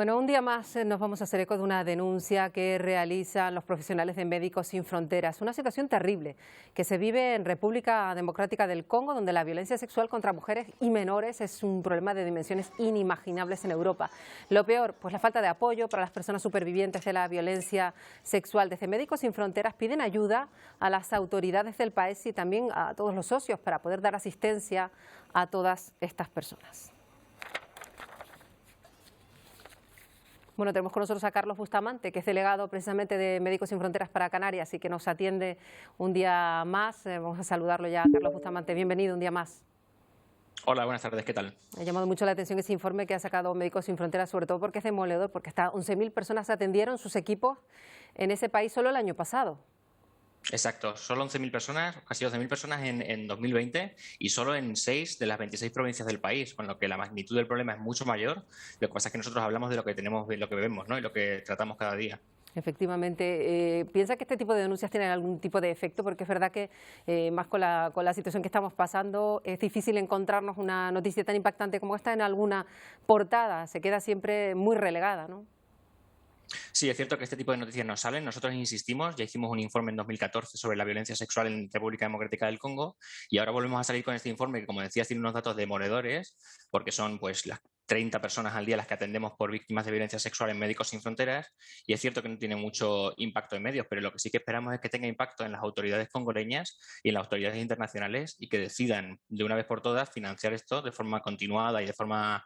Bueno, un día más nos vamos a hacer eco de una denuncia que realizan los profesionales de Médicos Sin Fronteras. Una situación terrible que se vive en República Democrática del Congo, donde la violencia sexual contra mujeres y menores es un problema de dimensiones inimaginables en Europa. Lo peor, pues la falta de apoyo para las personas supervivientes de la violencia sexual. Desde Médicos Sin Fronteras piden ayuda a las autoridades del país y también a todos los socios para poder dar asistencia a todas estas personas. Bueno, tenemos con nosotros a Carlos Bustamante, que es delegado precisamente de Médicos Sin Fronteras para Canarias y que nos atiende un día más. Vamos a saludarlo ya, Carlos Bustamante. Bienvenido un día más. Hola, buenas tardes, ¿qué tal? Me ha llamado mucho la atención ese informe que ha sacado Médicos Sin Fronteras, sobre todo porque es demoledor, porque hasta 11.000 personas atendieron sus equipos en ese país solo el año pasado. Exacto, solo 11.000 personas, casi 12.000 personas en 2020 y solo en 6 de las 26 provincias del país, con lo que la magnitud del problema es mucho mayor. Lo que pasa es que nosotros hablamos de lo que tenemos, de lo que vemos, ¿no? Y lo que tratamos cada día. Efectivamente. ¿Piensa que este tipo de denuncias tienen algún tipo de efecto? Porque es verdad que más con la situación que estamos pasando es difícil encontrarnos una noticia tan impactante como esta en alguna portada. Se queda siempre muy relegada, ¿no? Sí, es cierto que este tipo de noticias no salen. Nosotros insistimos, ya hicimos un informe en 2014 sobre la violencia sexual en República Democrática del Congo y ahora volvemos a salir con este informe que, como decías, tiene unos datos demoledores porque son pues las 30 personas al día las que atendemos por víctimas de violencia sexual en Médicos Sin Fronteras y es cierto que no tiene mucho impacto en medios, pero lo que sí que esperamos es que tenga impacto en las autoridades congoleñas y en las autoridades internacionales y que decidan de una vez por todas financiar esto de forma continuada y de forma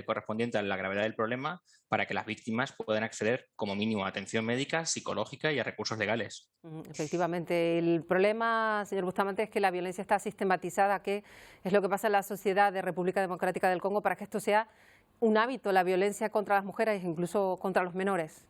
correspondiente a la gravedad del problema para que las víctimas puedan acceder como mínimo a atención médica, psicológica y a recursos legales. Efectivamente, el problema, señor Bustamante, es que la violencia está sistematizada. ¿Qué es lo que pasa en la sociedad de República Democrática del Congo para que esto sea un hábito, la violencia contra las mujeres e incluso contra los menores?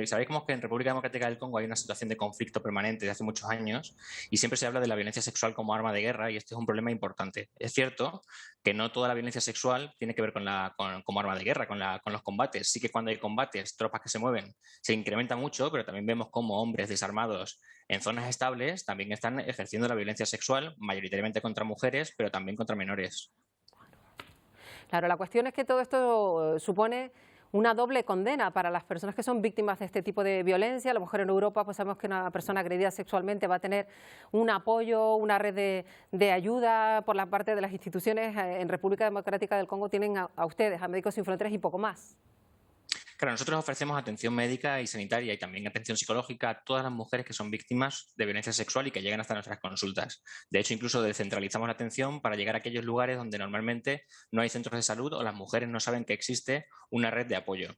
Sabéis que en República Democrática del Congo hay una situación de conflicto permanente desde hace muchos años y siempre se habla de la violencia sexual como arma de guerra y este es un problema importante. Es cierto que no toda la violencia sexual tiene que ver como arma de guerra, con los combates. Sí que cuando hay combates, tropas que se mueven, se incrementa mucho, pero también vemos cómo hombres desarmados en zonas estables también están ejerciendo la violencia sexual, mayoritariamente contra mujeres, pero también contra menores. Claro, la cuestión es que todo esto supone una doble condena para las personas que son víctimas de este tipo de violencia. A lo mejor en Europa pues sabemos que una persona agredida sexualmente va a tener un apoyo, una red de ayuda por la parte de las instituciones. En República Democrática del Congo tienen a ustedes, a Médicos Sin Fronteras y poco más. Claro, nosotros ofrecemos atención médica y sanitaria y también atención psicológica a todas las mujeres que son víctimas de violencia sexual y que llegan hasta nuestras consultas. De hecho, incluso descentralizamos la atención para llegar a aquellos lugares donde normalmente no hay centros de salud o las mujeres no saben que existe una red de apoyo.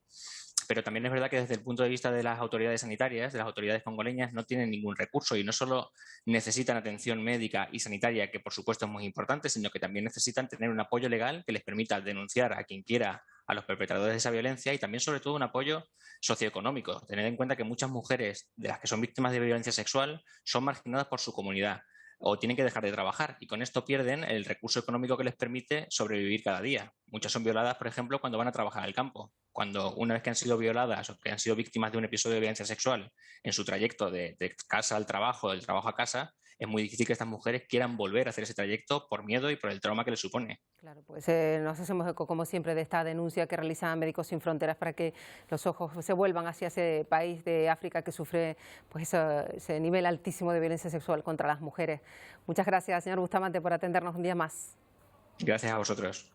Pero también es verdad que desde el punto de vista de las autoridades sanitarias, de las autoridades congoleñas, no tienen ningún recurso y no solo necesitan atención médica y sanitaria, que por supuesto es muy importante, sino que también necesitan tener un apoyo legal que les permita denunciar a quien quiera a los perpetradores de esa violencia y también, sobre todo, un apoyo socioeconómico. Tener en cuenta que muchas mujeres de las que son víctimas de violencia sexual son marginadas por su comunidad o tienen que dejar de trabajar y con esto pierden el recurso económico que les permite sobrevivir cada día. Muchas son violadas, por ejemplo, cuando van a trabajar al campo. Cuando una vez que han sido violadas o que han sido víctimas de un episodio de violencia sexual en su trayecto de casa al trabajo, del trabajo a casa, es muy difícil que estas mujeres quieran volver a hacer ese trayecto por miedo y por el trauma que les supone. Claro, pues nos hacemos eco, como siempre, de esta denuncia que realizan Médicos Sin Fronteras para que los ojos se vuelvan hacia ese país de África que sufre pues, ese nivel altísimo de violencia sexual contra las mujeres. Muchas gracias, señor Bustamante, por atendernos un día más. Gracias a vosotros.